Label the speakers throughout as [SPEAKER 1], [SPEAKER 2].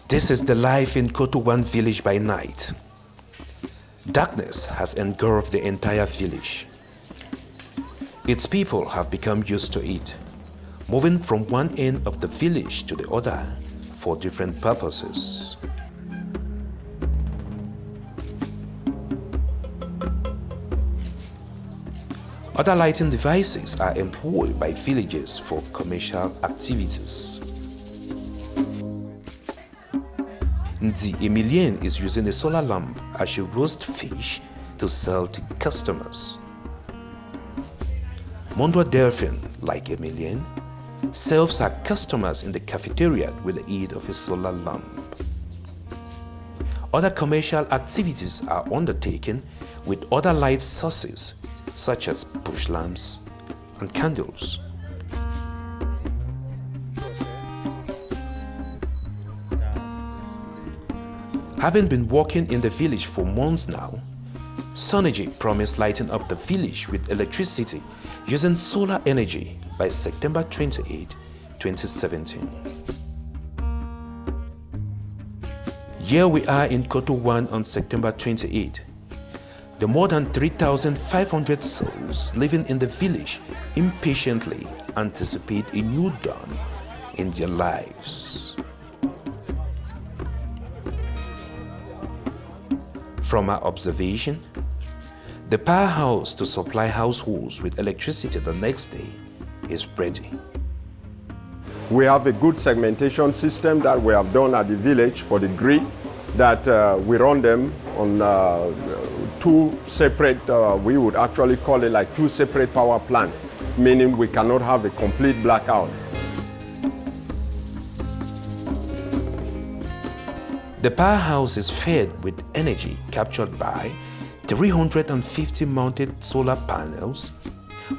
[SPEAKER 1] This is the life in Koto One village by night. Darkness has engulfed the entire village. Its people have become used to it, moving from one end of the village to the other for different purposes. Other lighting devices are employed by villagers for commercial activities. The Emilienne is using a solar lamp as she roasts fish to sell to customers. Mondwa Delphine, like Emilienne, serves her customers in the cafeteria with the aid of a solar lamp. Other commercial activities are undertaken with other light sources such as push lamps and candles. Having been working in the village for months now, SunErgy promised lighting up the village with electricity using solar energy by September 28, 2017. Here we are in Koto One on September 28. The more than 3,500 souls living in the village impatiently anticipate a new dawn in their lives. From our observation, the powerhouse to supply households with electricity the next day is ready.
[SPEAKER 2] We have a good segmentation system that we have done at the village for the grid, that we run them on two separate, we would actually call it like two separate power plants, meaning we cannot have a complete blackout.
[SPEAKER 1] The powerhouse is fed with energy captured by 350 mounted solar panels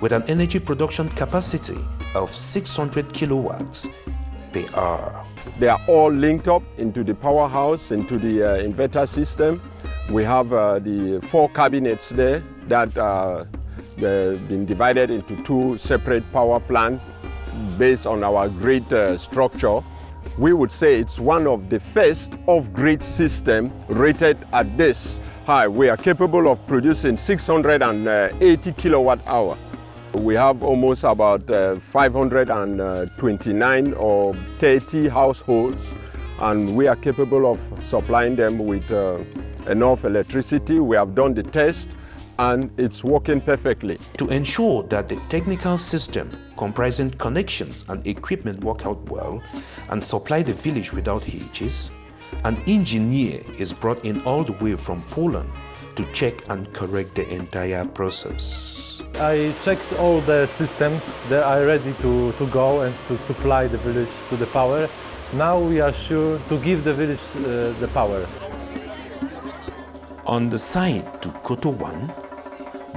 [SPEAKER 1] with an energy production capacity of 600 kilowatts per hour.
[SPEAKER 2] They are all linked up into the powerhouse, into the inverter system. We have the 4 cabinets there that they've been divided into 2 separate power plants based on our grid structure. We would say it's one of the first off-grid system rated at this high. We are capable of producing 680 kilowatt hour. We have almost about 529 or 30 households, and we are capable of supplying them with enough electricity. We have done the test and it's working perfectly.
[SPEAKER 1] To ensure that the technical system comprising connections and equipment work out well and supply the village without hitches, an engineer is brought in all the way from Poland to check and correct the entire process.
[SPEAKER 3] I checked all the systems that are ready to go and to supply the village to the power. Now we are sure to give the village the power.
[SPEAKER 1] On the side to Koto One,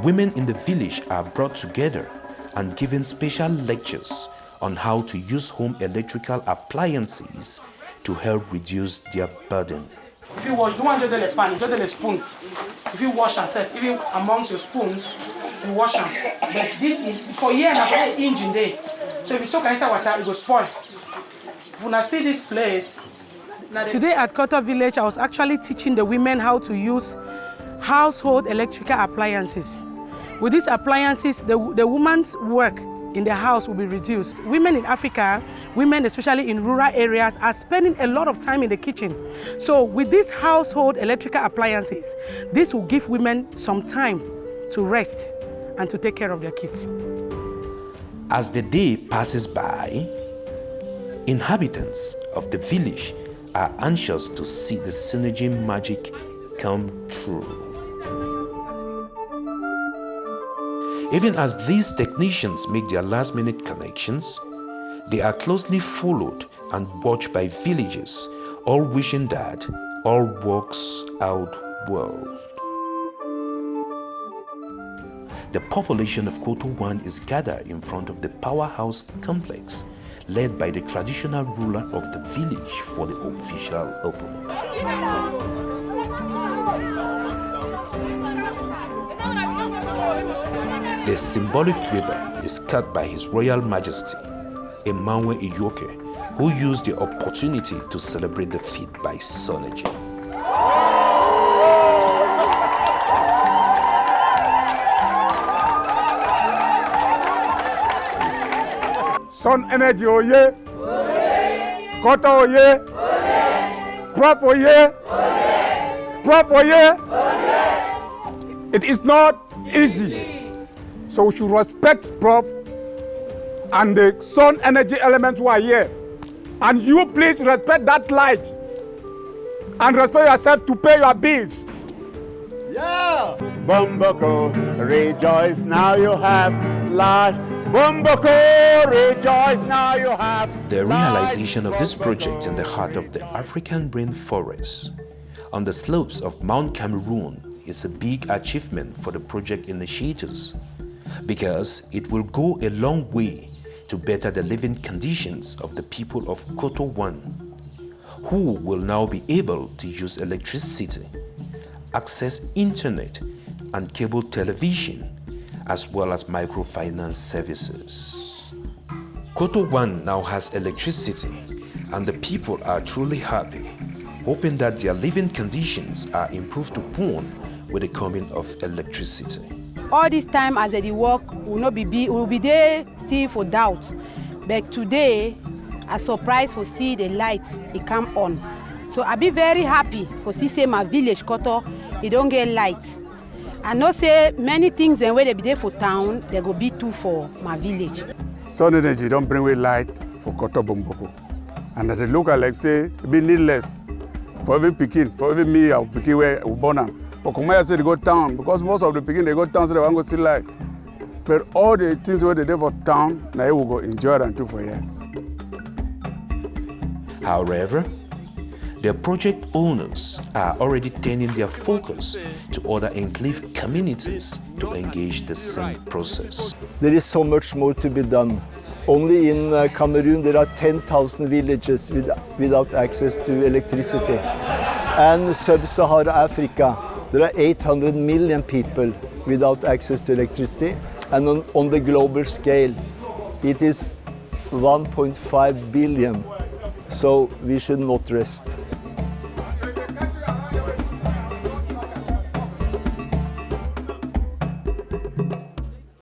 [SPEAKER 1] women in the village are brought together and given special lectures on how to use home electrical appliances to help reduce their burden.
[SPEAKER 4] If you wash, you want to do the pan, you do the spoon. If you wash and set, even amongst your spoons, you wash them. But this, for years, I have an engine there. So if you soak inside water, it will spoil. When I see this place, today at Koto village, I was actually teaching the women how to use household electrical appliances. With these appliances, the woman's work in the house will be reduced. Women in Africa, women especially in rural areas, are spending a lot of time in the kitchen. So with these household electrical appliances, this will give women some time to rest and to take care of their kids.
[SPEAKER 1] As the day passes by, inhabitants of the village are anxious to see the SunErgy magic come true. Even as these technicians make their last-minute connections, they are closely followed and watched by villagers, all wishing that all works out well. The population of Koto One is gathered in front of the powerhouse complex, led by the traditional ruler of the village for the official opening. The symbolic ribbon is cut by His Royal Majesty, Emmanuel Iyoke, who used the opportunity to celebrate the feat by SunErgy.
[SPEAKER 5] SunErgy oye! Koto oye! Prof oye! Prof oye! It is not easy, so we should respect Prof and the SunErgy elements who are here. And you please respect that light and respect yourself to pay your bills.
[SPEAKER 6] Yeah! Bumbako, rejoice now you have life. Bumbako, rejoice now you have
[SPEAKER 1] The
[SPEAKER 6] life.
[SPEAKER 1] realization of this project in the heart of the African rainforest on the slopes of Mount Cameroon is a big achievement for the project initiators because it will go a long way to better the living conditions of the people of Koto 1, who will now be able to use electricity, access internet and cable television, as well as microfinance services. Koto 1 now has electricity and the people are truly happy, hoping that their living conditions are improved upon with the coming of electricity.
[SPEAKER 7] All this time as they work, will be there still for doubt. But today, a surprise for see the lights, it come on. So I be very happy for see say my village Koto, it don't get light. I know say many things and where they be there for town, they go be too for my village.
[SPEAKER 5] SunErgy don't bring away light for Koto Bumboko. And at the look like say, it be needless for every Pekin, for every me, I'll Pekin where we born am. For Kumaya say they go town, because most of the Pekin they go town so they want to see light. But all the things where they do for town, now you will go enjoy and do for here.
[SPEAKER 1] However, the project owners are already turning their focus to other enclave communities to engage the same process.
[SPEAKER 8] There is so much more to be done. Only in Cameroon there are 10,000 villages without access to electricity. And sub-Sahara Africa, there are 800 million people without access to electricity. And on the global scale, it is 1.5 billion. So we should not rest.